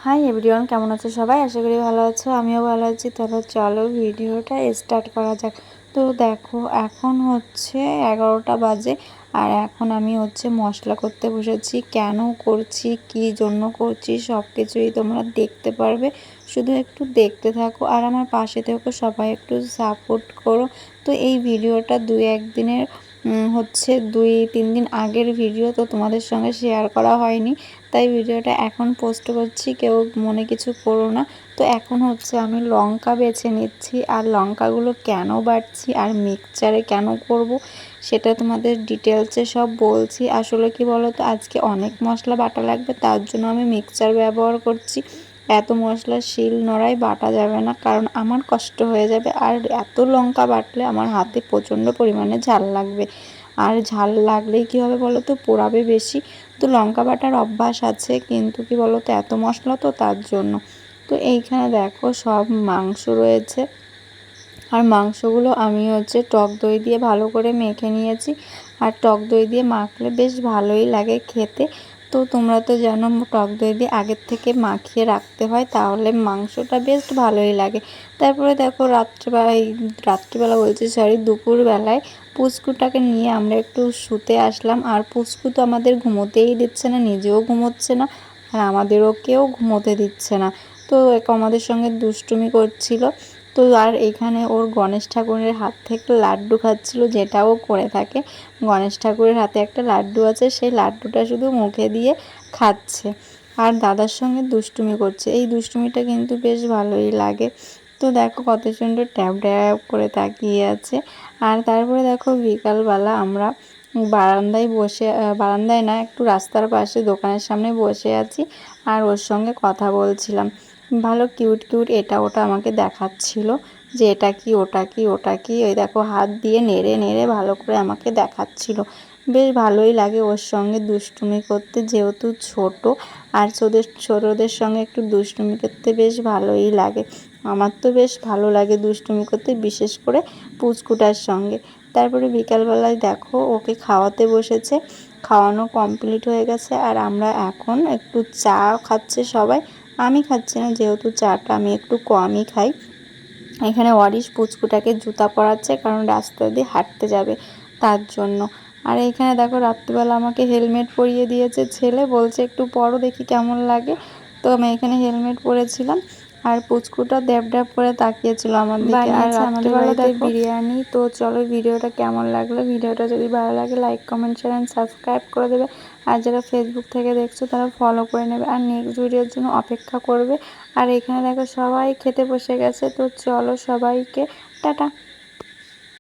Hi everyone, কেমন আছো সবাই? আশা করি ভালো আছো, আমিও ভালো আছি। তাহলে চলো ভিডিওটা স্টার্ট করা যাক। তো দেখো এখন হচ্ছে 11টা বাজে আর এখন আমি মশলা করতে বসেছি। কেন করছি, কি জন্য করছি সব কিছুই তোমরা দেখতে পারবে, শুধু একটু দেখতে থাকো আর আমার পাশে থেকো, সবাই একটু সাপোর্ট করো। তো এই ভিডিওটা 2-1 দিনের 2-3 দিন আগের ভিডিও, তো তোমাদের সঙ্গে শেয়ার করা হয়নি, তাই ভিডিওটা এখন পোস্ট করছি, কেউ মনে কিছু করো না। তো এখন আমি লঙ্কা বেছে নিচ্ছি আর লঙ্কাগুলো কেন বাটছি আর মিক্সচারে কেন করব সেটা তোমাদের ডিটেলসে সব বলছি। আসলে কি বলো তো, আজকে অনেক মশলা বাটা লাগবে, তার জন্য আমি মিক্সচার ব্যবহার করছি। এত মশলা শিল নোড়ায় বাটা যাবে না, কারণ আমার কষ্ট হয়ে যাবে, আর এত লঙ্কা বাটলে আমার হাতে প্রচণ্ড পরিমাণে ঝাল লাগবে। আর ঝাল লাগলেই কী হবে বলো তো, পোড়াবে বেশি। তো লঙ্কা বাটার অভ্যাস আছে, কিন্তু কি বলো তো, এত মশলা তো তার জন্য। তো এইখানে দেখো সব মাংস রয়েছে, আর মাংসগুলো আমি টক দই দিয়ে ভালো করে মেখে নিয়েছি। আর টক দই দিয়ে মাখলে বেশ ভালোই লাগে খেতে। তো তোমরা তো জানো টক দই দিয়ে আগের থেকে মাখিয়ে রাখতে হয়, তাহলে মাংসটা বেশ ভালোই লাগে। তারপরে দেখো রাত্রিবেলা বলছি, সরি, দুপুরবেলায় পুচকুটাকে নিয়ে আমরা একটু শুতে আসলাম। আর পুচকু তো আমাদের ঘুমোতেই দিচ্ছে না, নিজেও ঘুমোচ্ছে না, আর আমাদেরও কেউ ঘুমোতে দিচ্ছে না। তো আমাদের সঙ্গে দুষ্টুমি করছিল। তো আর এখানে ওর গণেশ ঠাকুরের হাত থেকে লাড্ডু খাচ্ছিল, যেটাও করে থাকে। গণেশ ঠাকুরের হাতে একটা লাড্ডু আছে, সেই লাড্ডুটা শুধু মুখে দিয়ে খাচ্ছে আর দাদার সঙ্গে দুষ্টুমি করছে। এই দুষ্টুমিটা কিন্তু বেশ ভালোই লাগে। তো দেখো কত সুন্দর ট্যাপ ট্যাপ করে তাকিয়ে আছে। আর তারপরে দেখো বিকালবেলা আমরা বারান্দায় না, একটু রাস্তার পাশে দোকানের সামনে বসে আছি আর ওর সঙ্গে কথা বলছিলাম। ভালো কিউট কিউট এটা ওটা আমাকে দেখাচ্ছিল, যে এটা কি ওটা কি ওটা কি, ওই দেখো হাত দিয়ে নেড়ে নেড়ে ভালো করে আমাকে দেখাচ্ছিল। বেশ ভালোই লাগে ওর সঙ্গে দুষ্টুমি করতে, যেহেতু ছোট, আর ছোটদের সঙ্গে একটু দুষ্টুমি করতে বেশ ভালোই লাগে। আমার তো বেশ ভালো লাগে দুষ্টুমি করতে, বিশেষ করে পুচকুটার সঙ্গে। তারপরে বিকালবেলায় দেখো ওকে খাওয়াতে বসেছে, খাওয়ানো কমপ্লিট হয়ে গেছে, আর আমরা এখন একটু চা খাচ্ছে সবাই। আমি খাচ্ছি না, যেহেতু চাটা আমি একটু কমই খাই। এখানে অরিশ পুচকুটাকে জুতা পরাচ্ছে, কারণ রাস্তা দিয়ে হাঁটতে যাবে তার জন্য। আর এইখানে দেখো রাত্রিবেলা আমাকে হেলমেট পরিয়ে দিয়েছে ছেলে, বলছে একটু পরো দেখি কেমন লাগে। তো আমি এখানে হেলমেট পরেছিলাম, আর পুচকুটা ড্যাব ড্যাব করে তাকিয়েছিল আমার দিকে। আর আমাদের বাড়িতে বিরিয়ানি। তো চলো ভিডিওটা কেমন লাগলো, ভিডিওটা যদি ভালো লাগে like comment share and subscribe করে দেবে। আর যারা ফেসবুক থেকে দেখছো তারা ফলো করে নেবে, আর নেক্সট ভিডিওর জন্য অপেক্ষা করবে। আর এখানে দেখো সবাই খেতে বসে গেছে, তো চলো সবাইকে টাটা।